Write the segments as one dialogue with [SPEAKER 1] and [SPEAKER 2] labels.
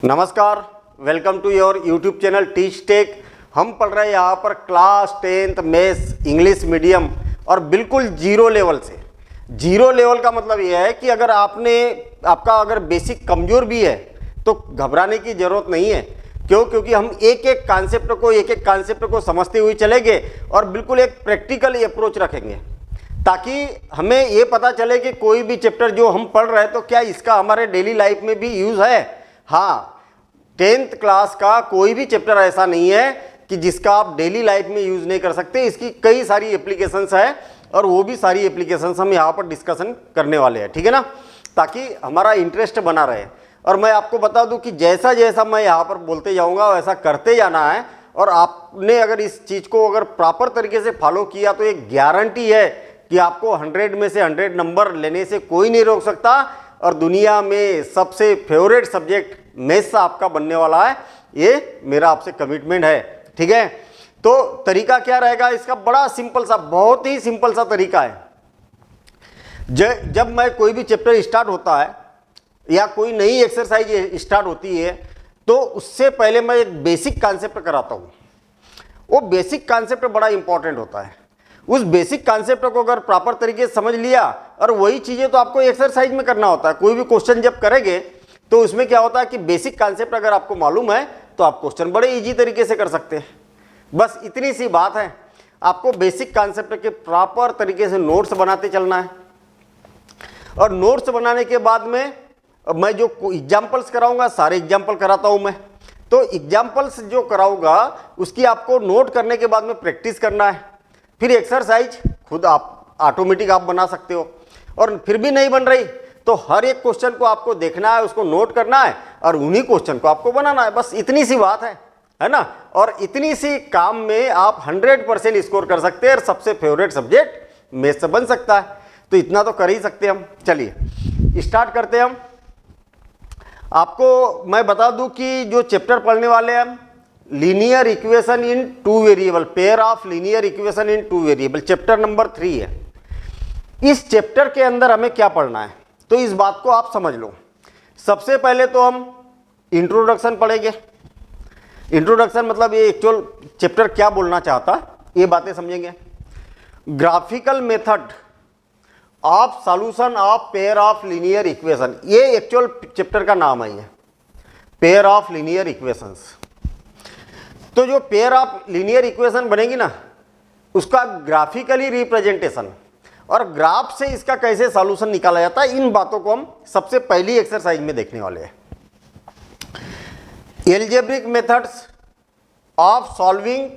[SPEAKER 1] नमस्कार, welcome to your YouTube channel Teach Tech. हम पढ़ रहे हैं यहाँ पर class 10th maths English medium और बिल्कुल जीरो लेवल से। जीरो लेवल का मतलब यह है कि अगर आपका अगर बेसिक कमज़ोर भी है तो घबराने की ज़रूरत नहीं है। क्योंकि हम एक एक कॉन्सेप्ट को समझते हुए चलेंगे और बिल्कुल एक प्रैक्टिकल अप्रोच रखेंगे ताकि हमें ये पता चले कि कोई भी चैप्टर जो हम पढ़ रहे हैं तो क्या इसका हमारे डेली लाइफ में भी यूज़ है। हाँ, 10th क्लास का कोई भी चैप्टर ऐसा नहीं है कि जिसका आप डेली लाइफ में यूज़ नहीं कर सकते। इसकी कई सारी एप्लीकेशंस है और वो भी सारी एप्लीकेशंस हम यहाँ पर डिस्कशन करने वाले हैं, ठीक है ना, ताकि हमारा इंटरेस्ट बना रहे। और मैं आपको बता दूं कि जैसा जैसा मैं यहाँ पर बोलते जाऊँगा वैसा करते जाना है और आपने अगर इस चीज़ को अगर प्रॉपर तरीके से फॉलो किया तो एक गारंटी है कि आपको 100 में से 100 नंबर लेने से कोई नहीं रोक सकता और दुनिया में सबसे फेवरेट सब्जेक्ट मैथ्स आपका बनने वाला है। ये मेरा आपसे कमिटमेंट है, ठीक है। तो तरीका क्या रहेगा इसका? बड़ा सिंपल सा, बहुत ही सिंपल सा तरीका है। जब मैं कोई भी चैप्टर स्टार्ट होता है या कोई नई एक्सरसाइज स्टार्ट होती है तो उससे पहले मैं एक बेसिक कॉन्सेप्ट कराता हूँ। वो बेसिक कॉन्सेप्ट बड़ा इंपॉर्टेंट होता है। उस बेसिक कॉन्सेप्ट को अगर प्रॉपर तरीके से समझ लिया और वही चीज़ें तो आपको एक्सरसाइज में करना होता है। कोई भी क्वेश्चन जब करेंगे तो उसमें क्या होता है कि बेसिक कॉन्सेप्ट अगर आपको मालूम है तो आप क्वेश्चन बड़े इजी तरीके से कर सकते हैं। बस इतनी सी बात है, आपको बेसिक कॉन्सेप्ट के प्रॉपर तरीके से नोट्स बनाते चलना है और नोट्स बनाने के बाद में मैं जो एग्जाम्पल्स कराऊंगा सारे एग्जाम्पल कराता हूं मैं। तो एग्जाम्पल्स जो कराऊंगा उसकी आपको नोट करने के बाद में प्रैक्टिस करना है। फिर एक्सरसाइज खुद आप ऑटोमेटिक आप बना सकते हो और फिर भी नहीं बन रही तो हर एक क्वेश्चन को आपको देखना है, उसको नोट करना है और उन्हीं क्वेश्चन को आपको बनाना है। बस इतनी सी बात है ना। और इतनी सी काम में आप 100% स्कोर कर सकते हैं और सबसे फेवरेट सब्जेक्ट मैथ्स बन सकता है। तो इतना तो कर ही सकते हैं हम। चलिए स्टार्ट करते हैं हम। आपको मैं बता दूं कि जो चैप्टर पढ़ने वाले हैं हम linear equation in 2 variable, pair of linear equation in 2 variable, chapter number 3 है। इस चैप्टर के अंदर हमें क्या पढ़ना है तो इस बात को आप समझ लो। सबसे पहले तो हम इंट्रोडक्शन पढ़ेंगे। इंट्रोडक्शन मतलब ये एक्चुअल चैप्टर क्या बोलना चाहता है ये बातें समझेंगे। Graphical method of solution of pair of linear equation, ये एक्चुअल चैप्टर का नाम है, ये पेयर ऑफ लीनियर इक्वेशंस। तो जो पेयर ऑफ लीनियर इक्वेशन बनेगी ना उसका ग्राफिकली रिप्रेजेंटेशन और ग्राफ से इसका कैसे सॉल्यूशन निकाला जाता है, इन बातों को हम सबसे पहली एक्सरसाइज में देखने वाले हैं। Algebraic methods of solving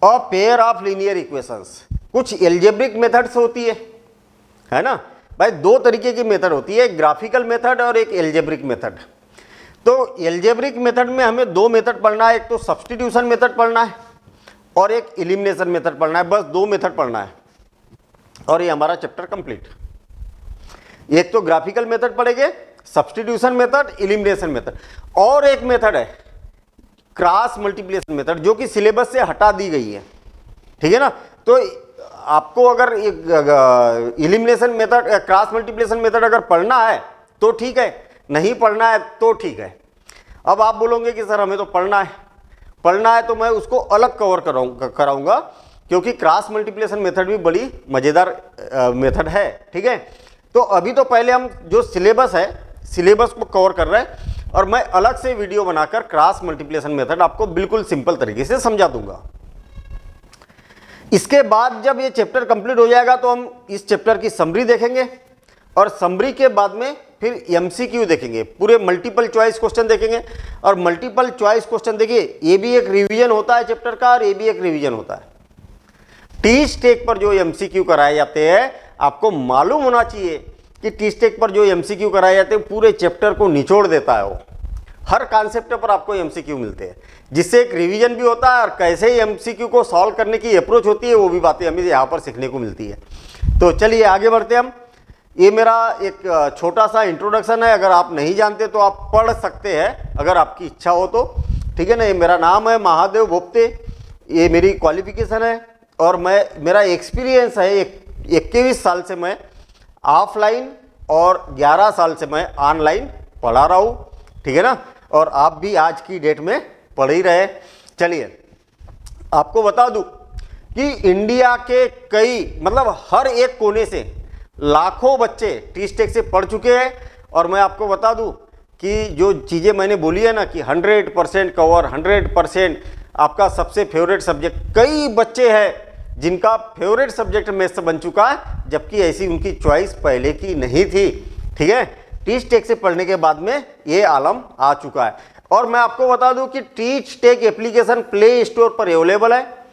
[SPEAKER 1] a pair of linear equations. कुछ एल्जेब्रिक मेथड्स होती है ना भाई, दो तरीके की मेथड होती है, एक ग्राफिकल मेथड और एक एल्जेब्रिक मेथड। तो एल्जेब्रिक मेथड में हमें दो मेथड पढ़ना है, एक तो सब्स्टिट्यूशन मेथड पढ़ना है और एक एलिमिनेशन मेथड पढ़ना है। बस दो मेथड पढ़ना है और ये हमारा चैप्टर कंप्लीट। एक तो ग्राफिकल मेथड पढ़ेंगे, सब्स्टिट्यूशन मेथड, एलिमिनेशन मेथड, और एक मेथड है क्रॉस मल्टीप्लिकेशन मेथड जो कि सिलेबस से हटा दी गई है, ठीक है ना। तो आपको अगर elimination method, cross multiplication method अगर पढ़ना है तो ठीक है, नहीं पढ़ना है तो ठीक है। अब आप बोलोगे कि सर हमें तो पढ़ना है तो मैं उसको अलग कवर कराऊंगा क्योंकि क्रॉस मल्टीप्लिकेशन मेथड भी बड़ी मज़ेदार मेथड है, ठीक है। तो अभी तो पहले हम जो सिलेबस है सिलेबस को कवर कर रहे हैं और मैं अलग से वीडियो बनाकर क्रॉस मल्टीप्लिकेशन मेथड आपको बिल्कुल सिंपल तरीके से समझा दूंगा। इसके बाद जब ये चैप्टर कंप्लीट हो जाएगा तो हम इस चैप्टर की समरी देखेंगे और समरी के बाद में फिर एमसीक्यू देखेंगे, पूरे मल्टीपल चॉइस क्वेश्चन देखेंगे। और मल्टीपल चॉइस क्वेश्चन देखिए ये भी एक रिवीजन होता है चैप्टर का और ये भी एक रिवीजन होता है। टीच टेक पर जो एमसीक्यू कराए जाते हैं आपको मालूम होना चाहिए कि टीच टेक पर जो एमसीक्यू कराए जाते हैं पूरे चैप्टर को निचोड़ देता है। वो हर कॉन्सेप्ट पर आपको एमसीक्यू मिलते हैं जिससे एक रिवीजन भी होता है और कैसे एमसीक्यू को सॉल्व करने की अप्रोच होती है वो भी बातें हमें यहाँ पर सीखने को मिलती है। तो चलिए आगे बढ़ते हैं हम। ये मेरा एक छोटा सा इंट्रोडक्शन है, अगर आप नहीं जानते तो आप पढ़ सकते हैं अगर आपकी इच्छा हो तो, ठीक है ना। ये मेरा नाम है महादेव भोपते, ये मेरी क्वालिफिकेशन है और मेरा एक्सपीरियंस है 21 साल से मैं ऑफलाइन और 11 साल से मैं ऑनलाइन पढ़ा रहा हूँ, ठीक है ना। और आप भी आज की डेट में पढ़ ही रहे। चलिए आपको बता दूं कि इंडिया के कई मतलब हर एक कोने से लाखों बच्चे टी-स्टेक से पढ़ चुके हैं। और मैं आपको बता दूं कि जो चीज़ें मैंने बोली है ना कि 100% कवर, 100% आपका सबसे फेवरेट सब्जेक्ट, कई बच्चे हैं जिनका फेवरेट सब्जेक्ट मैथ्स बन चुका है, जबकि ऐसी उनकी चॉइस पहले की नहीं थी। ठीक है, टी-स्टेक से पढ़ने के बाद में ये आलम आ चुका है। और मैं आपको बता दूं कि टी-स्टेक एप्लीकेशन प्ले स्टोर पर अवेलेबल है।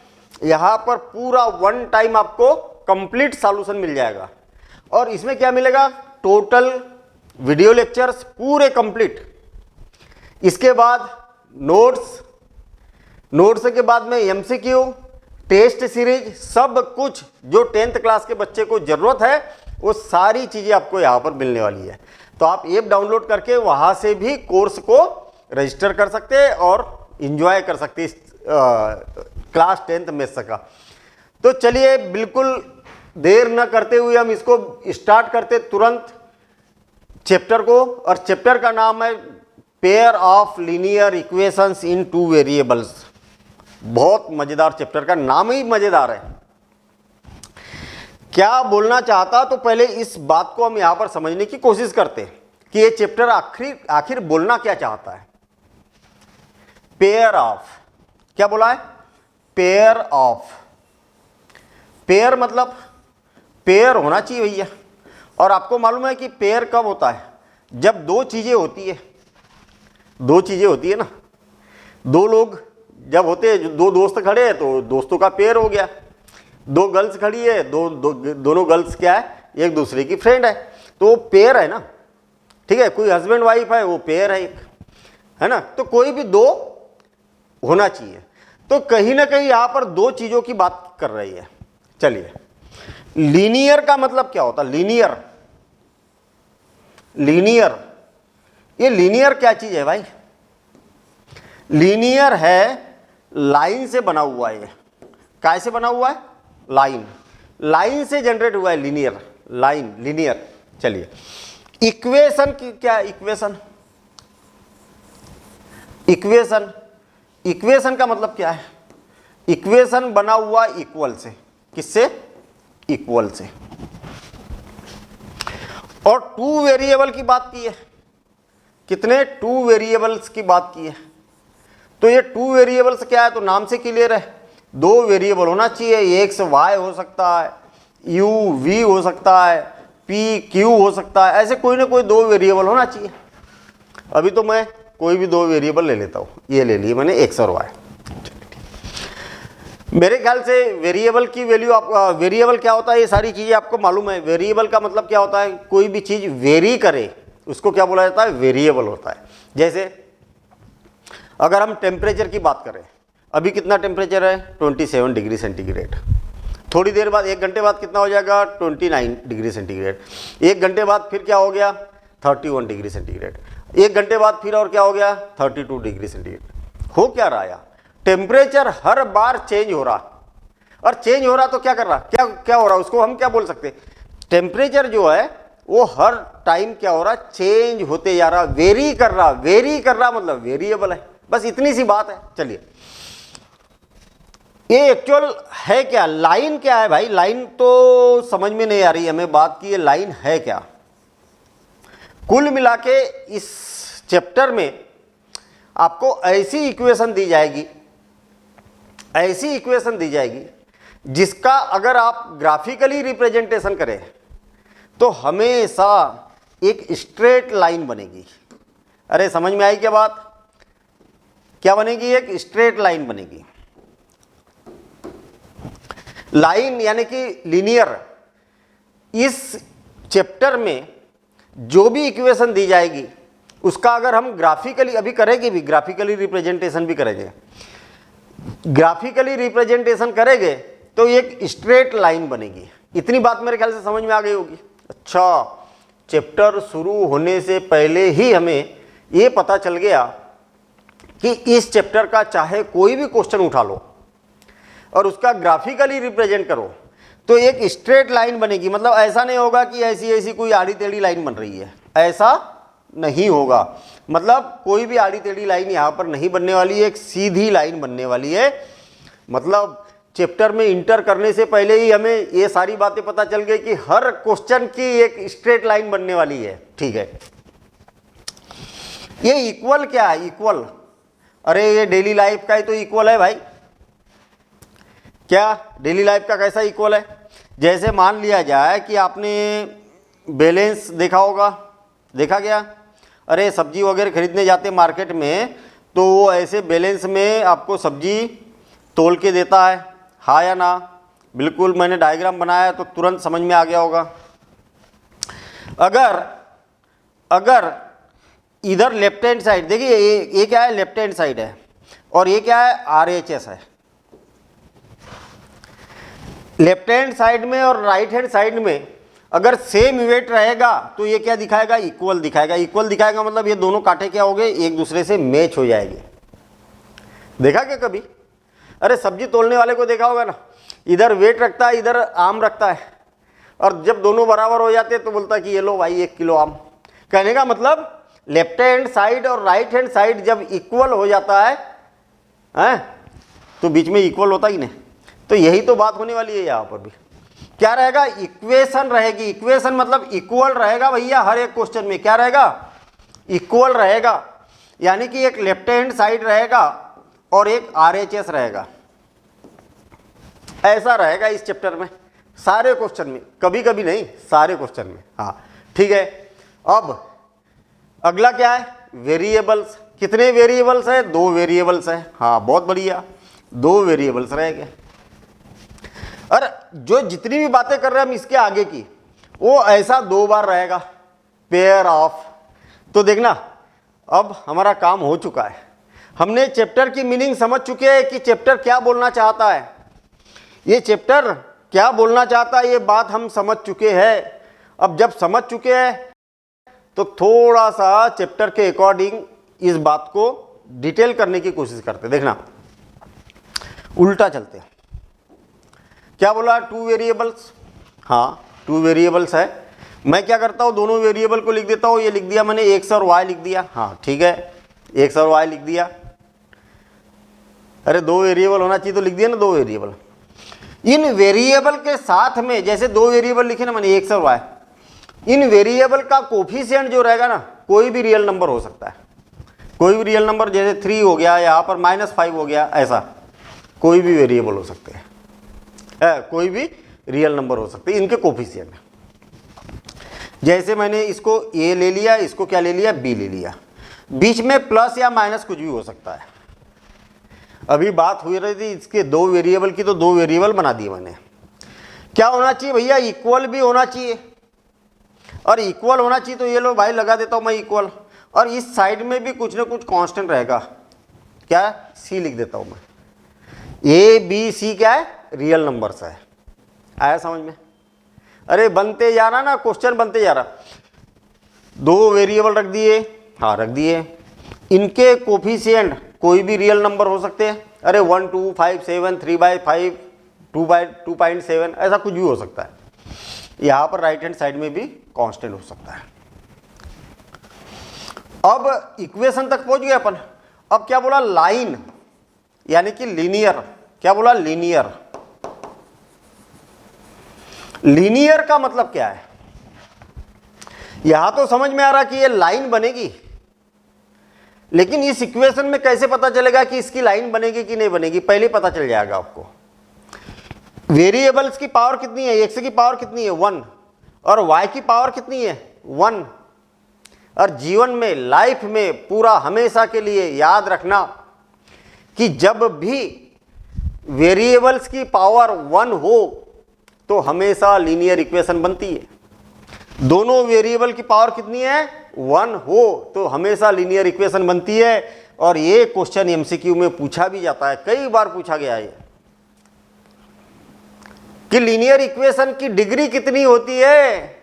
[SPEAKER 1] यहाँ पर पूरा वन टाइम आपको कंप्लीट सॉल्यूशन मिल जाएगा। और इसमें क्या मिलेगा, टोटल वीडियो लेक्चर्स पूरे कंप्लीट, इसके बाद नोट्स के बाद में एमसीक्यू, टेस्ट सीरीज, सब कुछ जो 10th क्लास के बच्चे को जरूरत है वो सारी चीज़ें आपको यहाँ पर मिलने वाली है। तो आप ऐप डाउनलोड करके वहाँ से भी कोर्स को रजिस्टर कर सकते हैं और इन्जॉय कर सकते हैं क्लास 10th मैथ्स का। तो चलिए बिल्कुल देर न करते हुए हम इसको स्टार्ट करते तुरंत चैप्टर को। और चैप्टर का नाम है pair of linear equations in two variables. बहुत मजेदार चैप्टर का नाम ही मजेदार है। क्या बोलना चाहता, तो पहले इस बात को हम यहां पर समझने की कोशिश करते हैं कि ये चैप्टर आखिर बोलना क्या चाहता है। पेयर ऑफ, क्या बोला है, पेयर ऑफ। पेयर मतलब पेयर होना चाहिए भैया। और आपको मालूम है कि पेयर कब होता है, जब दो चीजें होती है ना, दो लोग जब होते हैं, दो दोस्त खड़े हैं तो दोस्तों का पेयर हो गया। दो गर्ल्स खड़ी है, दोनों गर्ल्स क्या है, एक दूसरे की फ्रेंड है, तो वो पेयर है ना। ठीक है, कोई हस्बैंड वाइफ है, वो पेयर है एक, है ना। तो कोई भी दो होना चाहिए। तो कहीं ना कहीं यहां पर दो चीजों की बात कर रही है। चलिए, लीनियर का मतलब क्या होता है, लीनियर ये लीनियर क्या चीज है भाई, लीनियर है लाइन से बना हुआ है। काय से बना हुआ है, लाइन से जनरेट हुआ है लीनियर। चलिए, इक्वेशन की क्या है, इक्वेशन का मतलब क्या है, इक्वेशन बना हुआ इक्वल से, किससे, इक्वल से। और टू वेरिएबल की बात की है, कितने, टू वेरिएबल्स की बात की है। तो ये टू वेरिएबल्स क्या है, तो नाम से क्लियर है, दो वेरिएबल होना चाहिए। एक्स वाई हो सकता है, यू वी हो सकता है, पी क्यू हो सकता है, ऐसे कोई ना कोई दो वेरिएबल होना चाहिए। अभी तो मैं कोई भी दो वेरिएबल ले लेता हूँ, ये ले लिए मैंने एक्स और वाई। मेरे ख्याल से वेरिएबल की वैल्यू, आप वेरिएबल क्या होता है ये सारी चीज़ें आपको मालूम है। वेरिएबल का मतलब क्या होता है, कोई भी चीज़ वेरी करे उसको क्या बोला जाता है, वेरिएबल होता है। जैसे अगर हम टेम्परेचर की बात करें, अभी कितना टेम्परेचर है, 27 डिग्री सेंटीग्रेड। थोड़ी देर बाद, 1 घंटे बाद कितना हो जाएगा, 29 डिग्री सेंटीग्रेड। 1 घंटे बाद फिर क्या हो गया, 31 डिग्री सेंटीग्रेड। 1 घंटे बाद फिर और क्या हो गया, 32 डिग्री सेंटीग्रेड। हो क्या रहा है, टेम्परेचर हर बार चेंज हो रहा। और चेंज हो रहा तो क्या कर रहा, क्या हो रहा, उसको हम क्या बोल सकते हैं, टेम्परेचर जो है वो हर टाइम क्या हो रहा, चेंज होते जा रहा, वेरी कर रहा मतलब वेरिएबल है। बस इतनी सी बात है। चलिए, ये एक्चुअल है क्या, लाइन क्या है भाई, लाइन तो समझ में नहीं आ रही हमें बात की, ये लाइन है क्या। कुल मिला के इस चैप्टर में आपको ऐसी इक्वेशन दी जाएगी जिसका अगर आप ग्राफिकली रिप्रेजेंटेशन करें तो हमेशा एक स्ट्रेट लाइन बनेगी। अरे समझ में आई क्या बात, क्या बनेगी, एक स्ट्रेट लाइन बनेगी। लाइन यानी कि लीनियर। इस चैप्टर में जो भी इक्वेशन दी जाएगी उसका अगर हम ग्राफिकली, अभी करेंगे भी, ग्राफिकली रिप्रेजेंटेशन भी करेंगे, ग्राफिकली रिप्रेजेंटेशन करेंगे तो एक स्ट्रेट लाइन बनेगी। इतनी बात मेरे ख्याल से समझ में आ गई होगी। अच्छा, चैप्टर शुरू होने से पहले ही हमें ये पता चल गया कि इस चैप्टर का चाहे कोई भी क्वेश्चन उठा लो और उसका ग्राफिकली रिप्रेजेंट करो तो एक स्ट्रेट लाइन बनेगी। मतलब ऐसा नहीं होगा कि ऐसी कोई आड़ी टेढ़ी लाइन बन रही है, ऐसा नहीं होगा। मतलब कोई भी आड़ी टेढ़ी लाइन यहाँ पर नहीं बनने वाली है, एक सीधी लाइन बनने वाली है। मतलब चैप्टर में इंटर करने से पहले ही हमें ये सारी बातें पता चल गई कि हर क्वेश्चन की एक स्ट्रेट लाइन बनने वाली है। ठीक है, ये इक्वल क्या है? इक्वल, अरे ये डेली लाइफ का ही तो इक्वल है भाई। क्या डेली लाइफ का कैसा इक्वल है? जैसे मान लिया जाए कि आपने बैलेंस देखा होगा, देखा गया, अरे सब्जी वगैरह खरीदने जाते मार्केट में तो वो ऐसे बैलेंस में आपको सब्जी तोल के देता है, हाँ या ना? बिल्कुल, मैंने डायग्राम बनाया तो तुरंत समझ में आ गया होगा। अगर इधर लेफ्ट हैंड साइड देखिए, ये क्या है? लेफ्ट हैंड साइड है और ये क्या है? RHS है। लेफ्ट हैंड साइड में और राइट हैंड साइड में अगर सेम वेट रहेगा तो ये क्या दिखाएगा? इक्वल दिखाएगा। इक्वल दिखाएगा मतलब ये दोनों कांटे क्या हो गए? एक दूसरे से मैच हो जाएंगे। देखा क्या कभी? अरे सब्जी तोलने वाले को देखा होगा ना, इधर वेट रखता है, इधर आम रखता है, और जब दोनों बराबर हो जाते हैं तो बोलता है कि ये लो भाई 1 किलो आम। कहने का मतलब लेफ्ट हैंड साइड और राइट हैंड साइड जब इक्वल हो जाता है, तो बीच में इक्वल होता ही नहीं। तो यही तो बात होने वाली है यहाँ पर भी। क्या रहेगा? इक्वेशन रहेगी। इक्वेशन मतलब इक्वल रहेगा भैया, हर एक क्वेश्चन में क्या रहेगा? इक्वल रहेगा। यानी कि एक लेफ्ट हैंड साइड रहेगा और एक RHS रहेगा, ऐसा रहेगा इस चैप्टर में सारे क्वेश्चन में, कभी कभी नहीं, सारे क्वेश्चन में। हाँ ठीक है। अब अगला क्या है? वेरिएबल्स। कितने वेरिएबल्स है? 2 वेरिएबल्स है। हाँ बहुत बढ़िया, 2 वेरिएबल्स रहेंगे। और जो जितनी भी बातें कर रहे हैं हम इसके आगे की, वो ऐसा 2 बार रहेगा, पेयर ऑफ। तो देखना अब हमारा काम हो चुका है, हमने चैप्टर की मीनिंग समझ चुके हैं कि चैप्टर क्या बोलना चाहता है। ये चैप्टर क्या बोलना चाहता है ये बात हम समझ चुके हैं। अब जब समझ चुके हैं तो थोड़ा सा चैप्टर के अकॉर्डिंग इस बात को डिटेल करने की कोशिश करते। देखना उल्टा चलते हैं। क्या बोला? 2 वेरिएबल्स। हाँ 2 वेरिएबल्स है। मैं क्या करता हूँ, दोनों वेरिएबल को लिख देता हूँ। ये लिख दिया मैंने, x और y लिख दिया। हाँ ठीक है, x और y लिख दिया। अरे 2 वेरिएबल होना चाहिए तो लिख दिया ना 2 वेरिएबल। इन वेरिएबल के साथ में जैसे 2 वेरिएबल लिखे ना मैंने, x और y, इन वेरिएबल का कोफिशिएंट जो रहेगा ना, कोई भी रियल नंबर हो सकता है। कोई भी रियल नंबर, जैसे 3 हो गया, यहाँ पर -5 हो गया, ऐसा कोई भी वेरिएबल हो सकते हैं, कोई भी रियल नंबर हो सकते हैं, इनके कोफिशिएंट। जैसे मैंने इसको a ले लिया, इसको क्या ले लिया? b ले लिया। बीच में प्लस या माइनस कुछ भी हो सकता है। अभी बात हुई रही थी इसके 2 वेरिएबल की, तो 2 वेरिएबल बना दिए मैंने। क्या होना चाहिए भैया? इक्वल भी होना चाहिए। और इक्वल होना चाहिए तो ये लो भाई लगा देता हूँ मैं इक्वल, और इस साइड में भी कुछ ना कुछ कांस्टेंट रहेगा। क्या? c लिख देता हूँ मैं। a b c क्या है? रियल नंबर्स है। आया समझ में? अरे बनते जा रहा ना, क्वेश्चन बनते जा रहा। 2 वेरिएबल रख दिए, हाँ रख दिए। इनके कोफिशिएंट कोई भी रियल नंबर हो सकते हैं। अरे 1 2 5 7 3/5 2/2.7 ऐसा कुछ भी हो सकता है। यहाँ पर राइट हैंड साइड में भी कांस्टेंट हो सकता है। अब इक्वेशन तक पहुंच गए अपन। अब क्या बोला? लाइन यानी कि लीनियर। क्या बोला? लीनियर। लीनियर का मतलब क्या है? यहां तो समझ में आ रहा कि ये लाइन बनेगी, लेकिन इस इक्वेशन में कैसे पता चलेगा कि इसकी लाइन बनेगी कि नहीं बनेगी? पहले पता चल जाएगा आपको। वेरिएबल्स की पावर कितनी है? x की पावर कितनी है? 1, और y की पावर कितनी है? 1। और जीवन में, लाइफ में पूरा हमेशा के लिए याद रखना कि जब भी वेरिएबल्स की पावर 1 हो तो हमेशा लीनियर इक्वेशन बनती है। दोनों वेरिएबल की पावर कितनी है? 1 हो तो हमेशा लीनियर इक्वेशन बनती है। और ये क्वेश्चन एमसीक्यू में पूछा भी जाता है, कई बार पूछा गया है कि लीनियर इक्वेशन की डिग्री कितनी होती है?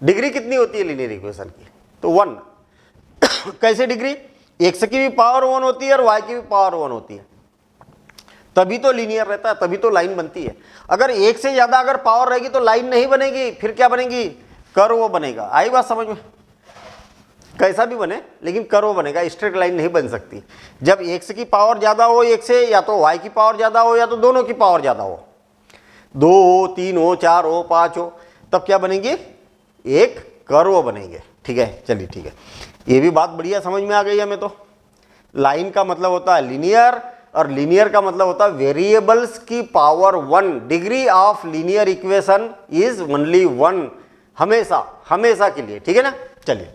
[SPEAKER 1] डिग्री कितनी होती है लीनियर इक्वेशन की? तो 1। कैसे डिग्री? x की भी पावर 1 होती है और y की भी पावर 1 होती है, तभी तो लीनियर रहता है, तभी तो लाइन बनती है। अगर 1 से ज्यादा अगर पावर रहेगी तो लाइन नहीं बनेगी। फिर क्या बनेगी? कर्व बनेगा। आई बात समझ में? कैसा भी बने लेकिन कर्व बनेगा, स्ट्रेट लाइन नहीं बन सकती। जब x की पावर ज़्यादा हो एक से, या तो y की पावर ज़्यादा हो या तो दोनों की पावर ज़्यादा हो, 2 हो, 3 हो, 4 हो, 5 हो, तब क्या बनेंगे? एक कर्व बनेंगे। ठीक है, चलिए ठीक है, ये भी बात बढ़िया समझ में आ गई हमें। तो लाइन का मतलब होता है लीनियर, और लीनियर का मतलब होता है वेरिएबल्स की power 1। Degree of linear equation is only 1, हमेशा, हमेशा के लिए। ठीक है ना। चलिए,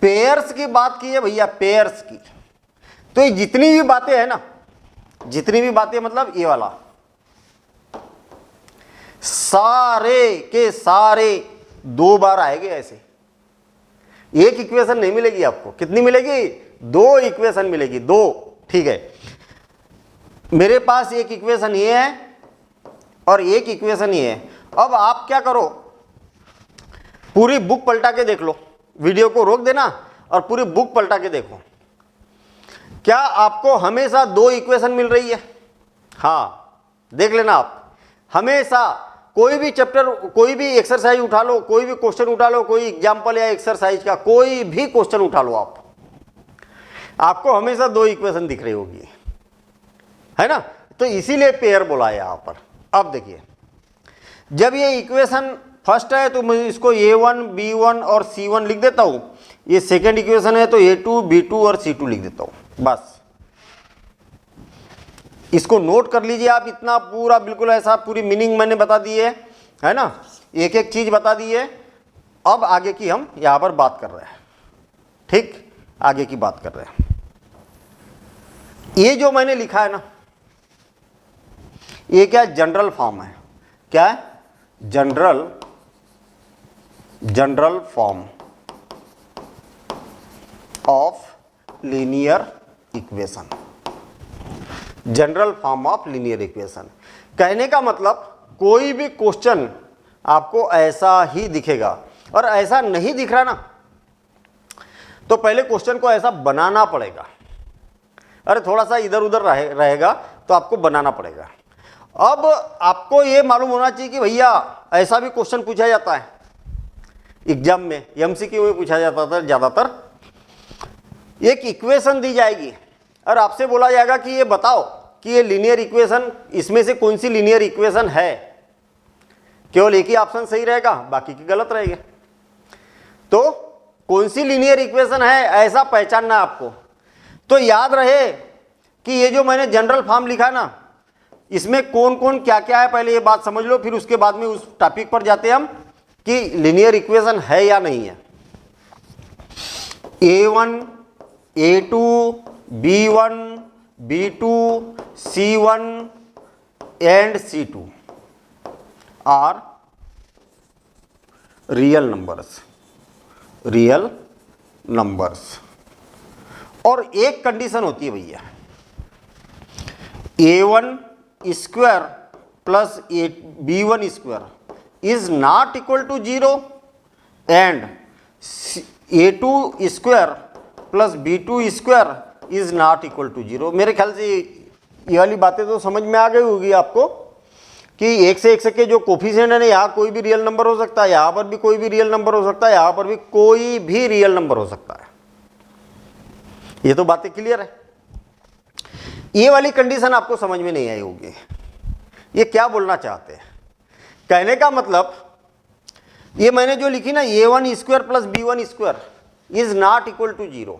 [SPEAKER 1] पेयर्स की बात की है भैया, पेयर्स की। तो ये जितनी भी बातें हैं ना, जितनी भी बातें मतलब ये वाला, सारे के सारे 2 बार आएंगे ऐसे। एक इक्वेशन नहीं मिलेगी आपको। कितनी मिलेगी? 2 इक्वेशन मिलेगी, 2। ठीक है, मेरे पास एक इक्वेशन ये है और एक इक्वेशन ये है। अब आप क्या करो, पूरी बुक पलटा के देख लो, वीडियो को रोक देना और पूरी बुक पलटा के देखो, क्या आपको हमेशा 2 इक्वेशन मिल रही है? हाँ, देख लेना आप, हमेशा कोई भी चैप्टर, कोई भी एक्सरसाइज उठा लो, कोई भी क्वेश्चन उठा लो, कोई एग्जाम्पल या एक्सरसाइज का कोई भी क्वेश्चन उठा लो आप, आपको हमेशा 2 इक्वेशन दिख रही होगी, है ना। तो इसीलिए पेयर बोला है यहां पर। अब देखिए, जब ये इक्वेशन फर्स्ट है तो मैं इसको A1, B1 और C1 लिख देता हूं। ये सेकेंड इक्वेशन है तो A2, B2 और C2 लिख देता हूं। बस इसको नोट कर लीजिए आप, इतना पूरा बिल्कुल ऐसा पूरी मीनिंग मैंने बता दी है ना, एक एक चीज बता दी है। अब आगे की हम यहां पर बात कर रहे हैं। ठीक, आगे की बात कर रहे हैं। ये जो मैंने लिखा है ना, ये क्या जनरल फॉर्म है? क्या है? General form of linear equation. General form of linear equation कहने का मतलब कोई भी क्वेश्चन आपको ऐसा ही दिखेगा, और ऐसा नहीं दिख रहा ना, तो पहले क्वेश्चन को ऐसा बनाना पड़ेगा। अरे थोड़ा सा इधर उधर रहेगा तो आपको बनाना पड़ेगा। अब आपको ये मालूम होना चाहिए कि भैया ऐसा भी क्वेश्चन पूछा जाता है एग्जाम में, MCQ में पूछा जाता था ज़्यादातर। एक इक्वेशन दी जाएगी और आपसे बोला जाएगा कि ये बताओ कि ये लीनियर इक्वेशन, इसमें से कौन सी लीनियर इक्वेशन है। केवल एक ही ऑप्शन सही रहेगा, बाकी की गलत रहेगी। तो कौन सी लीनियर इक्वेशन है ऐसा पहचानना है आपको। तो याद रहे कि ये जो मैंने जनरल फॉर्म लिखा ना, इसमें कौन कौन क्या क्या है, पहले ये बात समझ लो, फिर उसके बाद में उस टॉपिक पर जाते हैं हम कि लीनियर इक्वेशन है या नहीं है। A1, A2, B1, B2, C1 and C2 are real numbers। और एक कंडीशन होती है भैया, A1 square plus B1 square is not equal to 0 and A2 square plus B2 square is not equal to 0। मेरे ख्याल से ये वाली बातें तो समझ में आ गई होगी आपको कि एक से के जो कोफिशिएंट है ना, यहाँ कोई भी रियल नंबर हो सकता है, यहाँ पर भी कोई भी रियल नंबर हो सकता है, यहाँ पर भी कोई भी रियल नंबर हो सकता है। ये तो बातें क्लियर है। ये वाली कंडीशन आपको समझ में नहीं आई होगी। ये क्या बोलना चाहते हैं? कहने का मतलब ये मैंने जो लिखी ना, A1 square plus B1 square is not equal to 0,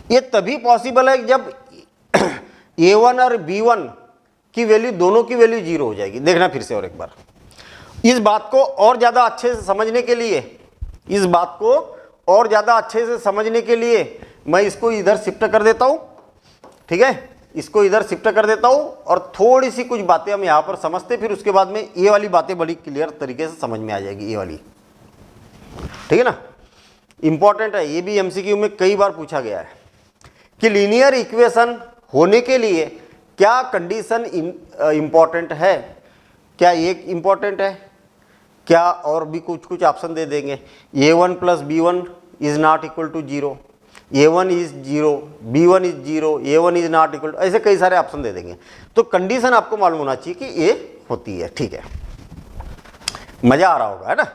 [SPEAKER 1] ये तभी पॉसिबल है जब A1 और B1 की वैल्यू, दोनों की वैल्यू 0 हो जाएगी। देखना फिर से और एक बार, इस बात को और ज़्यादा अच्छे से समझने के लिए, इस बात को और ज़्यादा अच्छे से समझने के लिए मैं इसको इधर शिफ्ट कर देता हूँ। ठीक है, इसको इधर शिफ्ट कर देता हूँ और थोड़ी सी कुछ बातें हम यहाँ पर समझते, फिर उसके बाद में ये वाली बातें बड़ी क्लियर तरीके से समझ में आ जाएगी, ये वाली। ठीक है ना, इंपॉर्टेंट है, ये भी MCQ में कई बार पूछा गया है कि लीनियर इक्वेशन होने के लिए क्या कंडीशन इंपॉर्टेंट है। क्या एक इंपॉर्टेंट है, क्या और भी कुछ कुछ ऑप्शन दे देंगे। A1 plus B1 is not equal to 0, A1 is 0, B1 is 0, A1 is not equal to, ऐसे कई सारे ऑप्शन दे देंगे। तो कंडीशन आपको मालूम होना चाहिए कि ये होती है। ठीक है, मज़ा आ रहा होगा, है ना।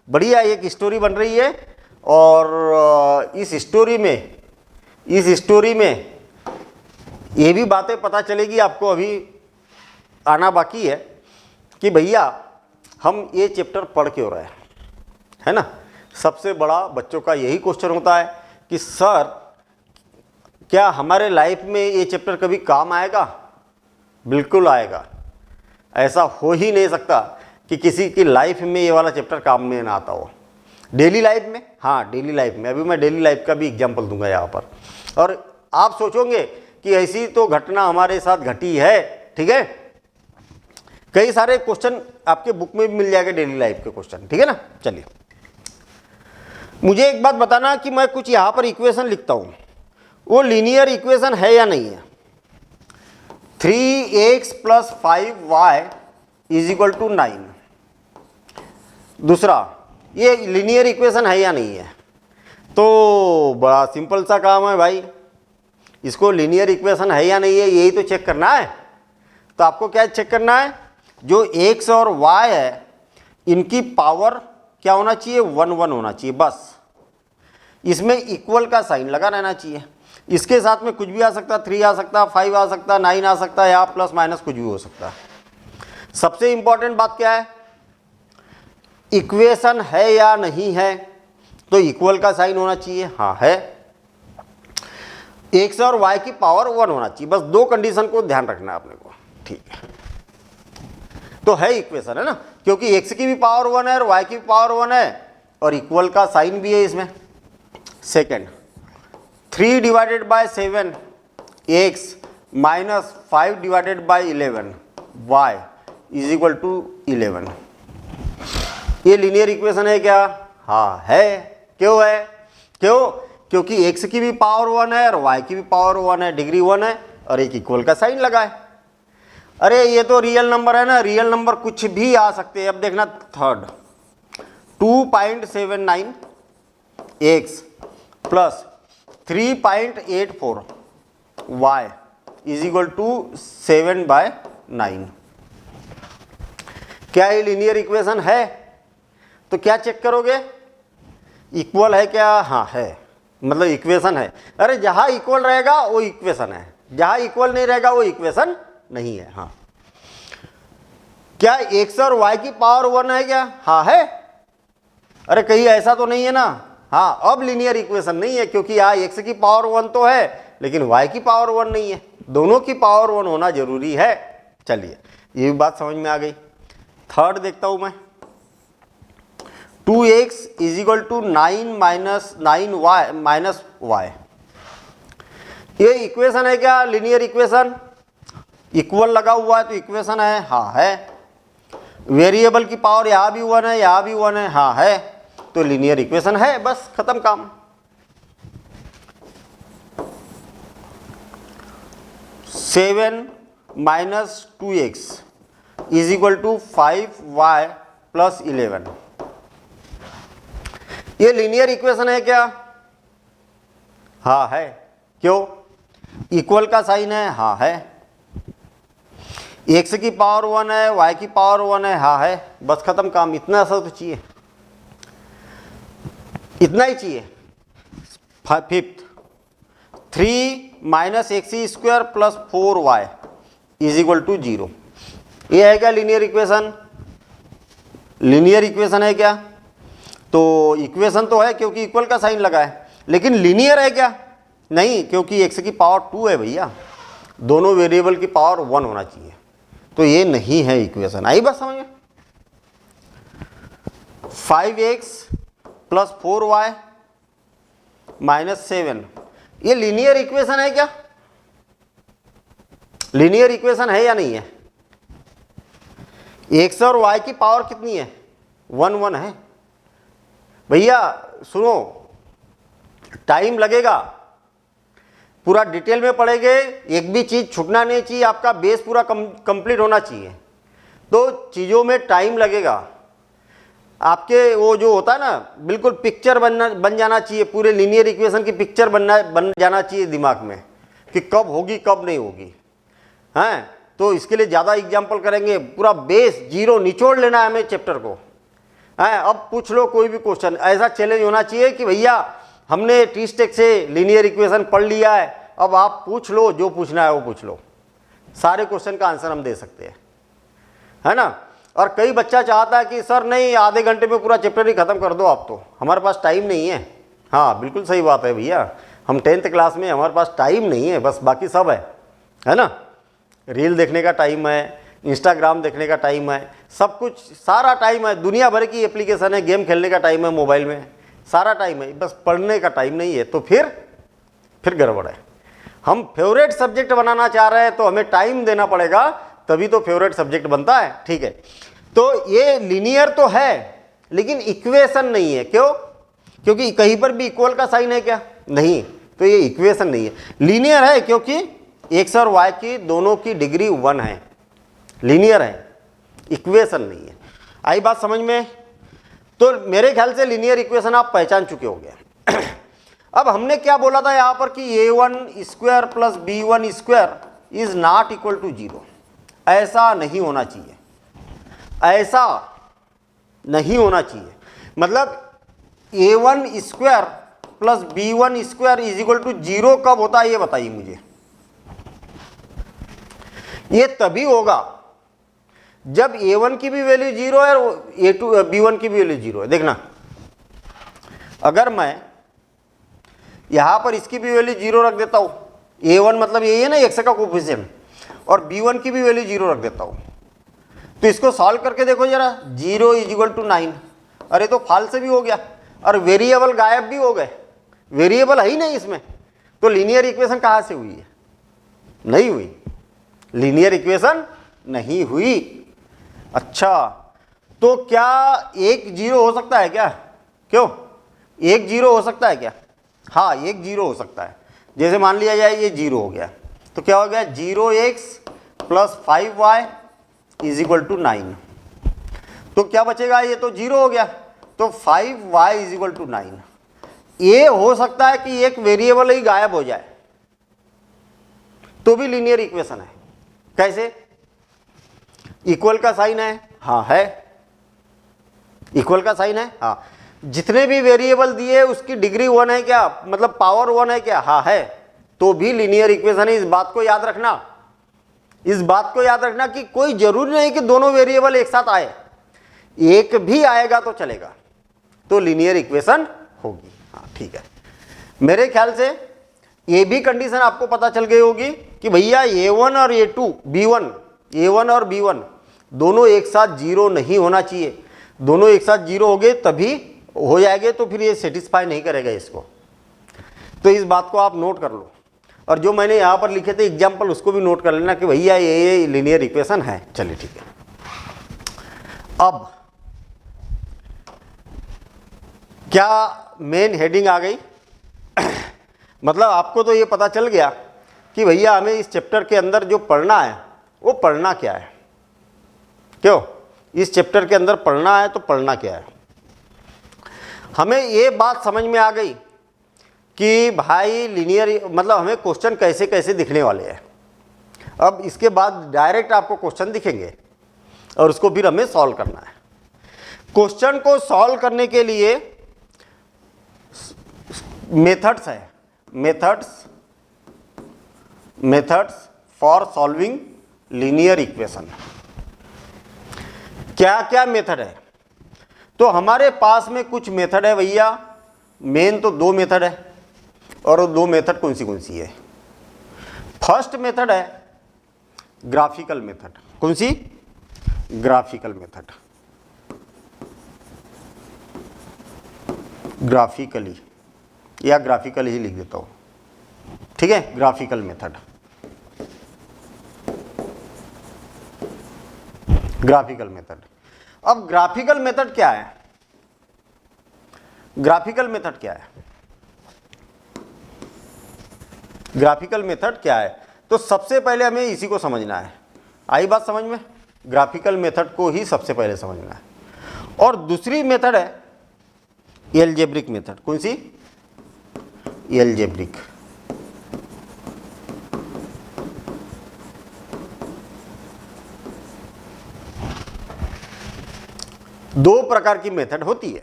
[SPEAKER 1] बढ़िया एक स्टोरी बन रही है और इस स्टोरी में ये भी बातें पता चलेगी आपको, अभी आना बाकी है कि भैया हम ये चैप्टर पढ़ क्यों रहे हैं, है ना। सबसे बड़ा बच्चों का यही क्वेश्चन होता है कि सर क्या हमारे लाइफ में ये चैप्टर कभी काम आएगा। बिल्कुल आएगा, ऐसा हो ही नहीं सकता कि किसी की लाइफ में ये वाला चैप्टर काम में ना आता हो। डेली लाइफ में, हाँ डेली लाइफ में, अभी मैं डेली लाइफ का भी एग्जांपल दूंगा यहाँ पर। और आप सोचोगे कि ऐसी तो घटना हमारे साथ घटी है, ठीक है। कई सारे क्वेश्चन आपके बुक में भी मिल जाएंगे डेली लाइफ के क्वेश्चन, ठीक है ना। चलिए मुझे एक बात बताना कि मैं कुछ यहाँ पर इक्वेशन लिखता हूँ, वो लीनियर इक्वेशन है या नहीं है। 3x + 5y = 9। दूसरा, ये लीनियर इक्वेशन है या नहीं है। तो बड़ा सिंपल सा काम है भाई, इसको लीनियर इक्वेशन है या नहीं है यही तो चेक करना है। तो आपको क्या चेक करना है, जो x और y है इनकी पावर क्या होना चाहिए, 1 1 होना चाहिए बस। इसमें इक्वल का साइन लगा रहना चाहिए। इसके साथ में कुछ भी आ सकता, 3 आ सकता, 5 आ सकता, 9 आ सकता, या प्लस माइनस कुछ भी हो सकता है। सबसे इंपॉर्टेंट बात क्या है, इक्वेशन है या नहीं है, तो इक्वल का साइन होना चाहिए, हाँ है। x और y की पावर 1 होना चाहिए, बस दो कंडीशन को ध्यान रखना है अपने को, ठीक है। तो है इक्वेशन, है ना, क्योंकि x की भी पावर 1 है और y की भी पावर 1 है और इक्वल का साइन भी है इसमें। Second, 3 / 7 x - 5 / 11 y = 11। ये लीनियर इक्वेशन है क्या, हाँ है। क्यों है, क्यों, क्योंकि x की भी पावर 1 है और y की भी पावर 1 है, डिग्री 1 है और एक इक्वल का साइन लगा है। अरे ये तो रियल नंबर है ना, रियल नंबर कुछ भी आ सकते हैं। अब देखना, थर्ड 2.79 x + 3.84 y = 7/9। क्या ये लीनियर इक्वेशन है, तो क्या चेक करोगे, इक्वल है क्या, हाँ है, मतलब इक्वेशन है। अरे जहां इक्वल रहेगा वो इक्वेशन है, जहां इक्वल नहीं रहेगा वो इक्वेशन नहीं है। हाँ, क्या x और y की पावर 1 है क्या, हाँ है। अरे कहीं ऐसा तो नहीं है ना, हाँ अब लीनियर इक्वेशन नहीं है, क्योंकि यहाँ x की पावर 1 तो है लेकिन y की पावर 1 नहीं है, दोनों की पावर 1 होना जरूरी है। चलिए ये भी बात समझ में आ गई। थर्ड देखता हूं मैं, 2x = 9 - y। ये इक्वेशन है क्या, लीनियर इक्वेशन, इक्वल लगा हुआ है तो इक्वेशन है, हाँ है। वेरिएबल की पावर यहाँ भी 1 है, यहाँ भी 1 है, हाँ है, तो लीनियर इक्वेशन है, बस खत्म काम। Seven - 2x = 5y + 11। ये लीनियर इक्वेशन है क्या, हाँ है। क्यों, इक्वल का साइन है, हाँ है। x की पावर 1 है, y की पावर 1 है, हाँ है, बस खत्म काम। इतना सा तो चाहिए, इतना ही चाहिए। Fifth, 3 - x² + 4y = 0। ये है क्या लीनियर इक्वेशन, लीनियर इक्वेशन है क्या, तो इक्वेशन तो है क्योंकि इक्वल का साइन लगा है, लेकिन लीनियर है क्या, नहीं, क्योंकि x की पावर 2 है भैया, दोनों वेरिएबल की पावर 1 होना चाहिए, तो ये नहीं है इक्वेशन। आई बात समझ में। 5x + 4y - 7, ये लीनियर इक्वेशन है क्या, लीनियर इक्वेशन है या नहीं है। x और y की पावर कितनी है, 1 1 है भैया। सुनो, टाइम लगेगा, पूरा डिटेल में पढ़ेंगे, एक भी चीज़ छूटना नहीं चाहिए, आपका बेस पूरा कंप्लीट होना चाहिए, तो चीज़ों में टाइम लगेगा। आपके वो जो होता है ना, बिल्कुल पिक्चर बन जाना चाहिए, पूरे लीनियर इक्वेशन की पिक्चर बन जाना चाहिए दिमाग में कि कब होगी कब नहीं होगी, हैं। तो इसके लिए ज़्यादा एग्जाम्पल करेंगे, पूरा बेस जीरो निचोड़ लेना है हमें चैप्टर को, है। अब पूछ लो कोई भी क्वेश्चन, ऐसा चैलेंज होना चाहिए कि भैया हमने टी-स्टेक से लीनियर इक्वेशन पढ़ लिया है, अब आप पूछ लो, जो पूछना है वो पूछ लो, सारे क्वेश्चन का आंसर हम दे सकते हैं, है ना। और कई बच्चा चाहता है कि सर नहीं, आधे घंटे में पूरा चैप्टर ही खत्म कर दो आप, तो हमारे पास टाइम नहीं है। हाँ बिल्कुल सही बात है भैया, हम 10th क्लास में, हमारे पास टाइम नहीं है, बस बाकी सब है ना। रील देखने का टाइम है, इंस्टाग्राम देखने का टाइम है, सब कुछ, सारा टाइम है, दुनिया भर की एप्लीकेशन है, गेम खेलने का टाइम है मोबाइल में, सारा टाइम है, बस पढ़ने का टाइम नहीं है। तो फिर गड़बड़ है। हम फेवरेट सब्जेक्ट बनाना चाह रहे हैं तो हमें टाइम देना पड़ेगा, तभी तो फेवरेट सब्जेक्ट बनता है, ठीक है। तो ये लीनियर तो है लेकिन इक्वेशन नहीं है। क्यों? क्योंकि कहीं पर भी इक्वल का साइन है क्या? नहीं, तो ये इक्वेशन नहीं है। लीनियर है क्योंकि एक्स और वाई की दोनों की डिग्री 1 है, लीनियर है, इक्वेशन नहीं है। आई बात समझ में? तो मेरे ख्याल से लीनियर इक्वेशन आप पहचान चुके होंगे। अब हमने क्या बोला था यहाँ पर कि a1 square plus b1 square is not equal to 0। ऐसा नहीं होना चाहिए, ऐसा नहीं होना चाहिए। मतलब a1 square plus b1 square is equal to 0 कब होता है ये बताइए मुझे। ये तभी होगा जब a1 की भी वैल्यू 0 है और b1 की भी वैल्यू 0 है। देखना, अगर मैं यहां पर इसकी भी वैल्यू 0 रख देता हूं, a1 मतलब यही है ना x का कोफिशिएंट, और b1 की भी वैल्यू 0 रख देता हूं, तो इसको सॉल्व करके देखो जरा, 0 इज इक्वल टू 9। अरे तो फाल से भी हो गया, और वेरिएबल गायब भी हो गए, वेरिएबल है ही नहीं इसमें, तो लीनियर इक्वेशन कहां से हुई है? नहीं हुई, लीनियर इक्वेशन नहीं हुई। अच्छा, तो क्या एक 0 हो सकता है क्या? क्यों, एक 0 हो सकता है क्या? हाँ, एक 0 हो सकता है। जैसे मान लिया जाए ये 0 हो गया, तो क्या हो गया, 0x plus 5y is equal to 9। तो क्या बचेगा, ये तो 0 हो गया, तो 5y इज इक्वल टू 9। ये हो सकता है कि एक वेरिएबल ही गायब हो जाए, तो भी लीनियर इक्वेशन है। कैसे? इक्वल का साइन है, हाँ है, इक्वल का साइन है, हाँ। जितने भी वेरिएबल दिए उसकी डिग्री 1 है क्या, मतलब पावर 1 है क्या? हाँ है, तो भी लीनियर इक्वेशन है। इस बात को याद रखना, इस बात को याद रखना कि कोई जरूरी नहीं कि दोनों वेरिएबल एक साथ आए, एक भी आएगा तो चलेगा, तो लीनियर इक्वेशन होगी। हाँ ठीक है, मेरे ख्याल से ये भी कंडीशन आपको पता चल गई होगी कि भैया a1 और a2 b1, a1 और b1 दोनों एक साथ 0 नहीं होना चाहिए। दोनों एक साथ 0 हो गए तभी हो जाएंगे, तो फिर ये सेटिस्फाई नहीं करेगा इसको। तो इस बात को आप नोट कर लो, और जो मैंने यहाँ पर लिखे थे एग्जाम्पल उसको भी नोट कर लेना कि भैया ये लीनियर इक्वेशन है। चलिए ठीक है, अब क्या मेन हेडिंग आ गई। मतलब आपको तो ये पता चल गया कि भैया हमें इस चैप्टर के अंदर जो पढ़ना है वो पढ़ना क्या है। क्यों? इस चैप्टर के अंदर पढ़ना है तो पढ़ना क्या है। हमें ये बात समझ में आ गई कि भाई लीनियर मतलब हमें क्वेश्चन कैसे कैसे दिखने वाले हैं। अब इसके बाद डायरेक्ट आपको क्वेश्चन दिखेंगे और उसको फिर हमें सॉल्व करना है। क्वेश्चन को सॉल्व करने के लिए मेथड्स है, methods for solving linear equation. क्या क्या मेथड है? तो हमारे पास में कुछ मेथड है भैया, मेन तो 2 मेथड है, और वो 2 मेथड कौन सी है? फर्स्ट मेथड है ग्राफिकल मेथड। कौन सी? ग्राफिकल मेथड, ग्राफिकली या ग्राफिकल ही लिख देता हूं, ठीक है, ग्राफिकल मेथड, ग्राफिकल मेथड। अब ग्राफिकल मेथड क्या है? ग्राफिकल मेथड क्या है? ग्राफिकल मेथड क्या है? तो सबसे पहले हमें इसी को समझना है। आई बात समझ में? ग्राफिकल मेथड को ही सबसे पहले समझना है। और दूसरी मेथड है एलजेब्रिक मेथड। कौन सी? एलजेब्रिक। दो प्रकार की मेथड होती है,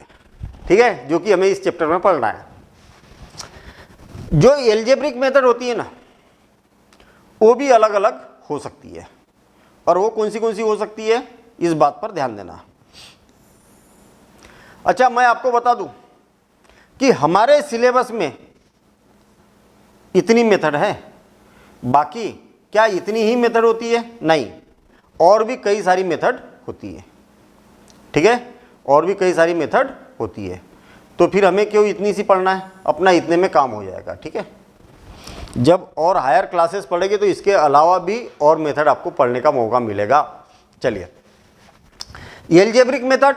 [SPEAKER 1] ठीक है, जो कि हमें इस चैप्टर में पढ़ना है। जो एल्जेब्रिक मेथड होती है ना, वो भी अलग अलग हो सकती है, और वो कौन सी हो सकती है, इस बात पर ध्यान देना। अच्छा, मैं आपको बता दूं कि हमारे सिलेबस में इतनी मेथड है, बाकी क्या इतनी ही मेथड होती है? नहीं, और भी कई सारी मेथड होती है, ठीक है, और भी कई सारी मेथड होती है। तो फिर हमें क्यों इतनी सी पढ़ना है, अपना इतने में काम हो जाएगा, ठीक है। जब और हायर क्लासेस पढ़ेंगे तो इसके अलावा भी और मेथड आपको पढ़ने का मौका मिलेगा। चलिए, एल्जेब्रिक मेथड,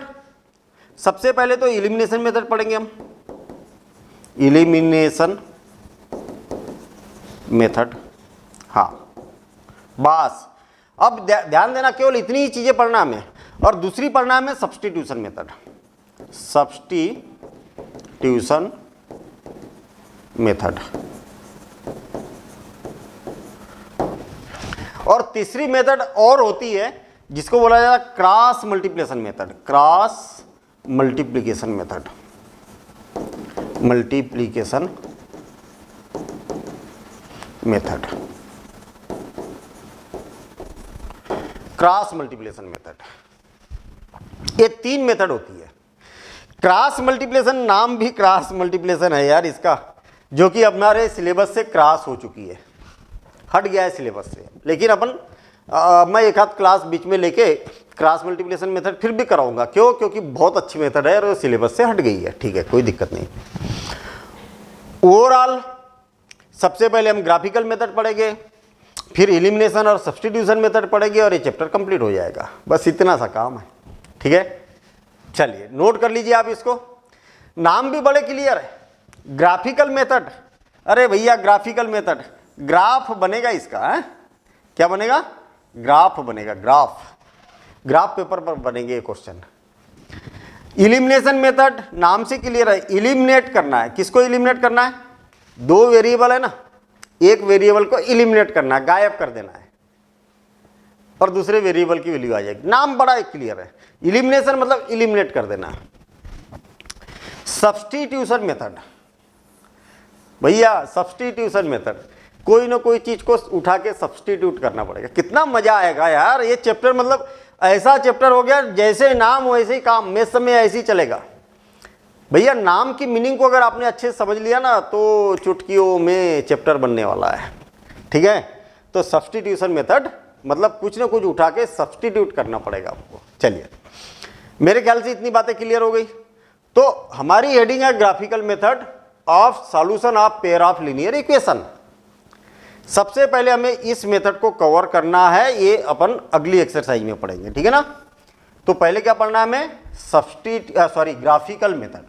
[SPEAKER 1] सबसे पहले तो एलिमिनेशन मेथड पढ़ेंगे हम, एलिमिनेशन मेथड। हाँ बस, अब ध्यान देना, केवल इतनी ही चीजें पढ़ना हमें, और दूसरी पढ़ना हमें सब्स्टिट्यूशन मेथड, सब्स्टिट्यूशन मेथड। और तीसरी मेथड और होती है जिसको बोला जाता है cross multiplication method, cross multiplication method, multiplication method, cross multiplication method. ये तीन मेथड होती है। क्रॉस मल्टीप्लिकेशन, नाम भी क्रॉस मल्टीप्लिकेशन है यार इसका, जो कि हमारे सिलेबस से क्रॉस हो चुकी है, हट गया है सिलेबस से। लेकिन अपन मैं एक आध क्लास बीच में लेके क्रॉस मल्टीप्लिकेशन मेथड फिर भी कराऊंगा। क्यों? क्योंकि बहुत अच्छी मेथड है और सिलेबस से हट गई है, ठीक है, कोई दिक्कत नहीं। ओवरऑल सबसे पहले हम ग्राफिकल मेथड पढ़ेंगे, फिर एलिमिनेशन और सब्स्टिट्यूशन मेथड पढ़ेंगे, और ये चैप्टर कंप्लीट हो जाएगा। बस इतना सा काम है, ठीक है। चलिए नोट कर लीजिए आप इसको, नाम भी बड़े क्लियर है, ग्राफिकल मेथड। अरे भैया ग्राफिकल मेथड, ग्राफ बनेगा इसका, है क्या बनेगा? ग्राफ बनेगा, ग्राफ पेपर पर बनेंगे ये क्वेश्चन। इलिमिनेशन मेथड नाम से क्लियर है, इलिमिनेट करना है। किसको इलिमिनेट करना है? दो वेरिएबल है ना, एक वेरिएबल को इलिमिनेट करना है, गायब कर देना है, और दूसरे वेरिएबल की वैल्यू आ जाएगी। नाम बड़ा क्लियर है, इलिमिनेशन मतलब इलिमिनेट कर देना है। सब्स्टिट्यूशन मेथड, भैया सब्स्टिट्यूशन मेथड, कोई ना कोई चीज को उठा के सब्स्टिट्यूट करना पड़ेगा। कितना मजा आएगा यार ये चैप्टर, मतलब ऐसा चैप्टर हो गया जैसे नाम वैसे ही काम, मेरे समय ऐसे ही चलेगा। भैया नाम की मीनिंग को अगर आपने अच्छे से समझ लिया ना तो चुटकियों में चैप्टर बनने वाला है, ठीक है। तो सब्स्टिट्यूशन मेथड मतलब कुछ ना कुछ उठा के सब्स्टिट्यूट करना पड़ेगा आपको। चलिए, मेरे ख्याल से इतनी बातें क्लियर हो गई। तो हमारी हेडिंग है graphical method of solution of pair of linear equation. सबसे पहले हमें इस मेथड को कवर करना है, ये अपन अगली एक्सरसाइज में पढ़ेंगे, ठीक है ना। तो पहले क्या पढ़ना है हमें? Graphical method.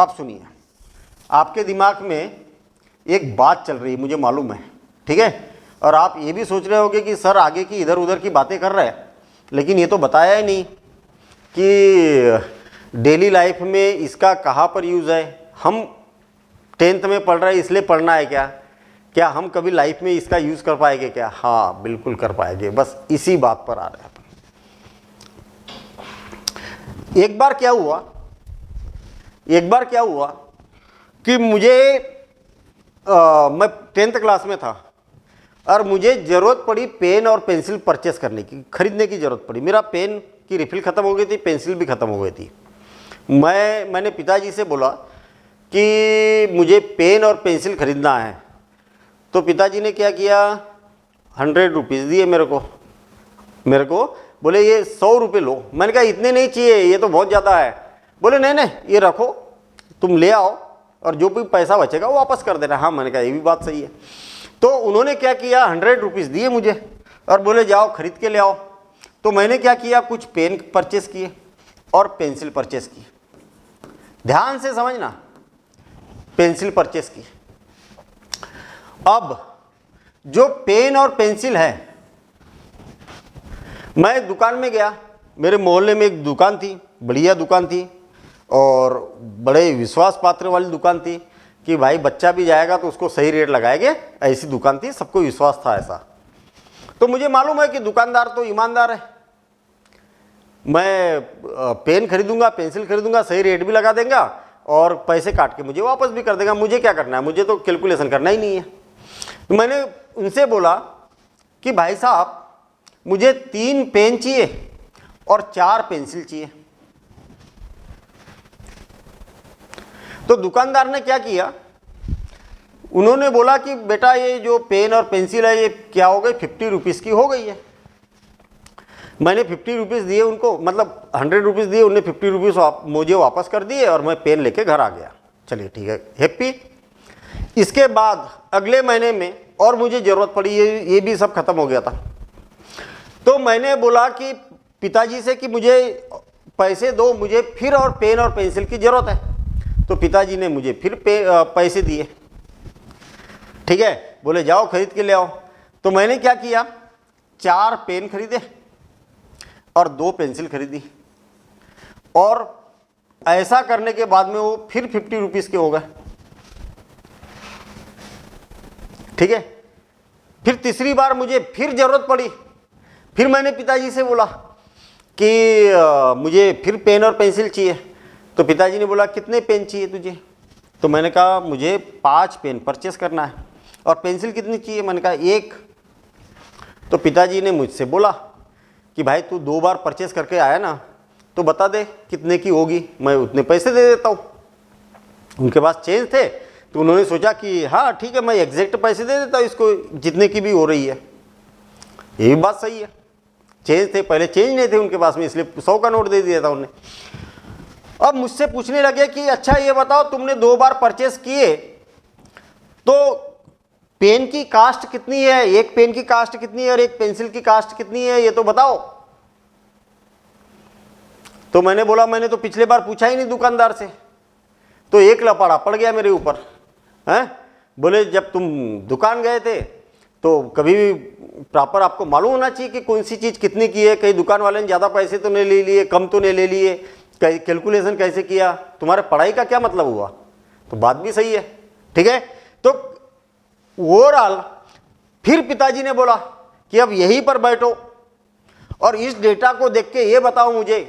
[SPEAKER 1] अब सुनिए, आपके दिमाग में एक बात चल रही है, मुझे मालूम है, ठीक है, और आप ये भी सोच रहे होगे कि सर आगे की इधर उधर की बातें कर रहे हैं, लेकिन ये तो बताया ही नहीं कि डेली लाइफ में इसका कहाँ पर यूज़ है। हम 10th में पढ़ रहे हैं इसलिए पढ़ना है क्या? क्या हम कभी लाइफ में इसका यूज़ कर पाएंगे क्या? हाँ बिल्कुल कर पाएंगे, बस इसी बात पर आ रहे हैं। एक बार क्या हुआ कि मैं 10th क्लास में था और मुझे ज़रूरत पड़ी पेन और पेंसिल परचेस करने की, खरीदने की ज़रूरत पड़ी। मेरा पेन की रिफिल ख़त्म हो गई थी, पेंसिल भी ख़त्म हो गई थी। मैंने पिताजी से बोला कि मुझे पेन और पेंसिल खरीदना है। तो पिताजी ने क्या किया, 100 रुपीज़ दिए मेरे को, बोले ये 100 रुपये लो। मैंने कहा इतने नहीं चाहिए, ये तो बहुत ज़्यादा है। बोले नहीं ये रखो, तुम ले आओ और जो भी पैसा बचेगा वो वापस कर देना। हाँ मैंने कहा ये भी बात सही है। तो उन्होंने क्या किया, 100 रुपीज़ दिए मुझे और बोले जाओ खरीद के ले आओ। तो मैंने क्या किया, कुछ पेन परचेस किए और पेंसिल परचेस की। ध्यान से समझना, पेंसिल परचेस की। अब जो पेन और पेंसिल है, मैं दुकान में गया, मेरे मोहल्ले में एक दुकान थी, बढ़िया दुकान थी और बड़े विश्वास पात्र वाली दुकान थी कि भाई बच्चा भी जाएगा तो उसको सही रेट लगाएंगे, ऐसी दुकान थी, सबको विश्वास था ऐसा। तो मुझे मालूम है कि दुकानदार तो ईमानदार है। मैं पेन खरीदूंगा, पेंसिल खरीदूंगा, सही रेट भी लगा देगा और पैसे काट के मुझे वापस भी कर देगा। मुझे क्या करना है, मुझे तो कैलकुलेशन करना ही नहीं है। तो मैंने उनसे बोला कि भाई साहब मुझे 3 पेन चाहिए और 4 पेंसिल चाहिए। तो दुकानदार ने क्या किया, उन्होंने बोला कि बेटा ये जो पेन और पेंसिल है ये क्या हो गई, 50 रुपीज़ की हो गई है। मैंने 50 रुपीज़ दिए उनको, मतलब 100 रुपीज़ दिए, उन्हें 50 रुपीज़ मुझे वापस कर दिए और मैं पेन लेके घर आ गया। चलिए ठीक है, हैप्पी। इसके बाद अगले महीने में और मुझे ज़रूरत पड़ी, ये भी सब खत्म हो गया था। तो मैंने बोला कि पिताजी से कि मुझे पैसे दो, मुझे फिर और पेन और पेंसिल की ज़रूरत है। तो पिताजी ने मुझे फिर पैसे दिए। ठीक है, बोले जाओ खरीद के ले आओ। तो मैंने क्या किया, 4 पेन खरीदे और 2 पेंसिल खरीदी और ऐसा करने के बाद में वो फिर 50 रुपीज़ के हो गए। ठीक है, फिर तीसरी बार मुझे फिर ज़रूरत पड़ी, फिर मैंने पिताजी से बोला कि मुझे फिर पेन और पेंसिल चाहिए। तो पिताजी ने बोला कितने पेन चाहिए तुझे? तो मैंने कहा मुझे 5 पेन परचेस करना है। और पेंसिल कितनी चाहिए? मैंने कहा 1। तो पिताजी ने मुझसे बोला कि भाई तू 2 बार परचेस करके आया ना, तो बता दे कितने की होगी, मैं उतने पैसे दे देता हूँ। उनके पास चेंज थे तो उन्होंने सोचा कि हाँ ठीक है, मैं एग्जैक्ट पैसे दे देता हूँ इसको जितने की भी हो रही है। ये भी बात सही है, चेंज थे, पहले चेंज नहीं थे उनके पास में, इसलिए 100 का नोट दे दिया था उन्हें। अब मुझसे पूछने लगे कि अच्छा ये बताओ तुमने 2 बार परचेस किए तो पेन की कास्ट कितनी है, एक पेन की कास्ट कितनी है और एक पेंसिल की कास्ट कितनी है, ये तो बताओ। तो मैंने बोला मैंने तो पिछले बार पूछा ही नहीं दुकानदार से। तो एक लपाड़ा पड़ गया मेरे ऊपर हैं। बोले जब तुम दुकान गए थे तो कभी भी प्रॉपर आपको मालूम होना चाहिए कि कौन सी चीज़ कितनी की है। कहीं दुकान वाले ने ज़्यादा पैसे तो नहीं ले लिए, कम तो नहीं ले लिए, कहीं कैलकुलेशन कैसे किया, तुम्हारे पढ़ाई का क्या मतलब हुआ? तो बात भी सही है। ठीक है, तो ओवरऑल फिर पिताजी ने बोला कि अब यहीं पर बैठो और इस डेटा को देख के ये बताओ मुझे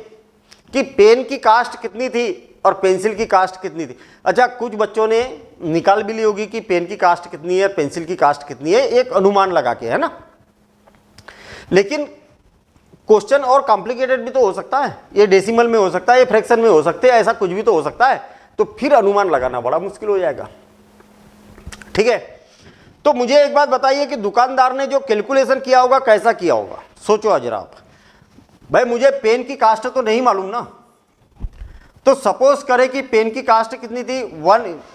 [SPEAKER 1] कि पेन की कास्ट कितनी थी और पेंसिल की कास्ट कितनी थी। अच्छा, कुछ बच्चों ने निकाल भी ली होगी कि पेन की कास्ट कितनी है, पेंसिल की कास्ट कितनी है, एक अनुमान लगा के, है ना। लेकिन क्वेश्चन और कॉम्प्लिकेटेड भी तो हो सकता है, ये डेसिमल में हो सकता है, ये फ्रैक्शन में हो सकते हैं, ऐसा कुछ भी तो हो सकता है। तो फिर अनुमान लगाना बड़ा मुश्किल हो जाएगा। ठीक है, तो मुझे एक बात बताइए कि दुकानदार ने जो कैलकुलेशन किया होगा कैसा किया होगा, सोचो जरा आप। भाई मुझे पेन की कास्ट तो नहीं मालूम ना, तो सपोज करें कि पेन की कास्ट कितनी थी,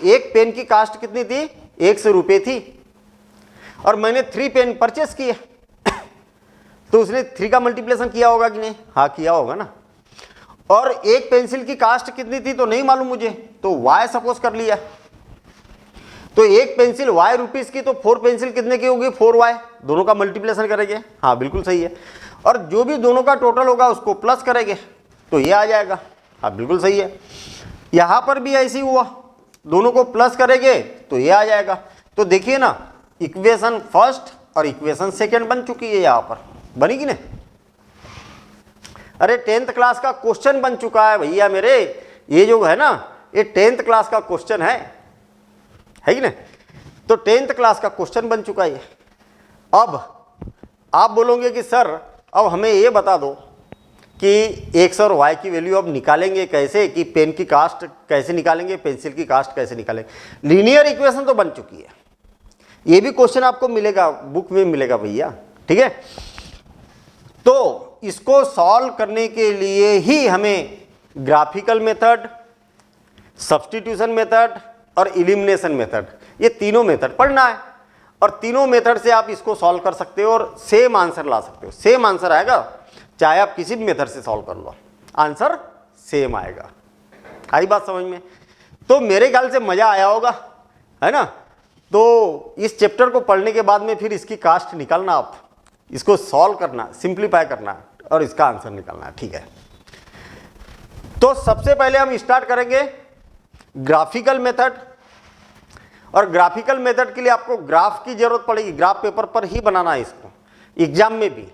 [SPEAKER 1] एक पेन की कास्ट कितनी थी, 100 रुपये थी और मैंने 3 पेन परचेस किए तो उसने 3 का मल्टीप्लिकेशन किया होगा कि नहीं? हाँ किया होगा ना। और एक पेंसिल की कास्ट कितनी थी तो नहीं मालूम मुझे, तो y सपोज कर लिया। तो एक पेंसिल y रुपीस की, तो 4 पेंसिल कितने की होगी, 4y। दोनों का मल्टीप्लिकेशन करेंगे, हाँ बिल्कुल सही है। और जो भी दोनों का टोटल होगा उसको प्लस करेंगे तो ये आ जाएगा, हाँ बिल्कुल सही है। यहाँ पर भी ऐसे ही हुआ, दोनों को प्लस करेंगे तो ये आ जाएगा। तो देखिए ना, इक्वेशन फर्स्ट और इक्वेशन सेकेंड बन चुकी है, यहाँ पर बनी कि नहीं? अरे 10th क्लास का क्वेश्चन बन चुका है भैया मेरे, ये जो है ना ये 10th क्लास का क्वेश्चन है कि नहीं? तो 10th क्लास का क्वेश्चन बन चुका है। अब आप बोलोगे कि सर अब हमें ये बता दो कि x और y की वैल्यू अब निकालेंगे कैसे, कि पेन की कास्ट कैसे निकालेंगे, पेंसिल की कास्ट कैसे निकालेंगे। लीनियर इक्वेशन तो बन चुकी है, ये भी क्वेश्चन आपको मिलेगा, बुक में मिलेगा भैया। ठीक है, तो इसको सॉल्व करने के लिए ही हमें ग्राफिकल मेथड, सब्स्टिट्यूशन मेथड और इलिमिनेशन मेथड, ये तीनों मेथड पढ़ना है। और तीनों मेथड से आप इसको सॉल्व कर सकते हो और सेम आंसर ला सकते हो। सेम आंसर आएगा, चाहे आप किसी भी मेथड से सॉल्व कर लो, आंसर सेम आएगा। आई बात समझ में? तो मेरे ख्याल से मज़ा आया होगा, है ना। तो इस चैप्टर को पढ़ने के बाद में फिर इसकी कास्ट निकालना, आप इसको सॉल्व करना, सिंप्लीफाई करना और इसका आंसर निकालना है। ठीक है, तो सबसे पहले हम स्टार्ट करेंगे ग्राफिकल मेथड। और ग्राफिकल मेथड के लिए आपको ग्राफ की जरूरत पड़ेगी, ग्राफ पेपर पर ही बनाना है इसको, एग्जाम में भी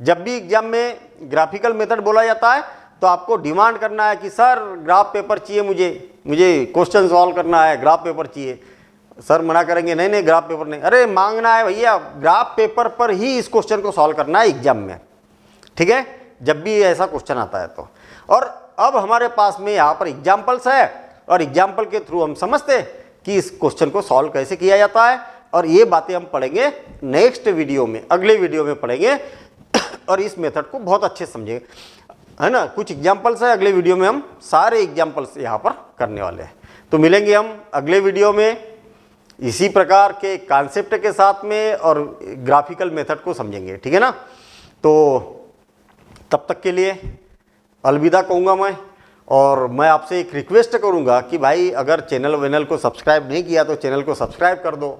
[SPEAKER 1] जब भी एग्जाम में ग्राफिकल मेथड बोला जाता है तो आपको डिमांड करना है कि सर ग्राफ पेपर चाहिए, मुझे क्वेश्चन सॉल्व करना है, ग्राफ पेपर चाहिए। सर मना करेंगे, नहीं नहीं ग्राफ पेपर नहीं। अरे मांगना है भैया, ग्राफ पेपर पर ही इस क्वेश्चन को सॉल्व करना है एग्जाम में, ठीक है, जब भी ऐसा क्वेश्चन आता है तो। और अब हमारे पास में यहाँ पर एग्जाम्पल्स है और एग्जाम्पल के थ्रू हम समझते हैं कि इस क्वेश्चन को सॉल्व कैसे किया जाता है। और ये बातें हम पढ़ेंगे नेक्स्ट वीडियो में, अगले वीडियो में पढ़ेंगे और इस मेथड को बहुत अच्छे से समझेंगे, है ना। कुछ एग्जाम्पल्स है, अगले वीडियो में हम सारे एग्जाम्पल्स यहाँ पर करने वाले हैं। तो मिलेंगे हम अगले वीडियो में इसी प्रकार के कॉन्सेप्ट के साथ में और ग्राफिकल मेथड को समझेंगे, ठीक है ना। तो तब तक के लिए अलविदा कहूँगा मैं। और मैं आपसे एक रिक्वेस्ट करूँगा कि भाई अगर चैनल को सब्सक्राइब नहीं किया तो चैनल को सब्सक्राइब कर दो,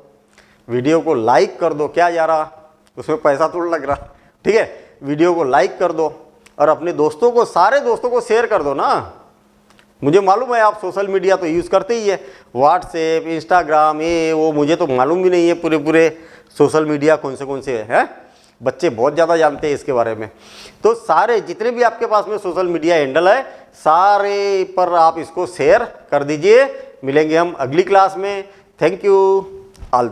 [SPEAKER 1] वीडियो को लाइक कर दो, क्या जा रहा उसमें पैसा थोड़ा लग रहा, ठीक है। वीडियो को लाइक कर दो और अपने दोस्तों को, सारे दोस्तों को शेयर कर दो ना। मुझे मालूम है आप सोशल मीडिया तो यूज़ करते ही है, व्हाट्सएप, इंस्टाग्राम, ये वो, मुझे तो मालूम भी नहीं है पूरे सोशल मीडिया कौन से हैं। बच्चे बहुत ज़्यादा जानते हैं इसके बारे में। तो सारे जितने भी आपके पास में सोशल मीडिया हैंडल है, सारे पर आप इसको शेयर कर दीजिए। मिलेंगे हम अगली क्लास में। Thank you all the.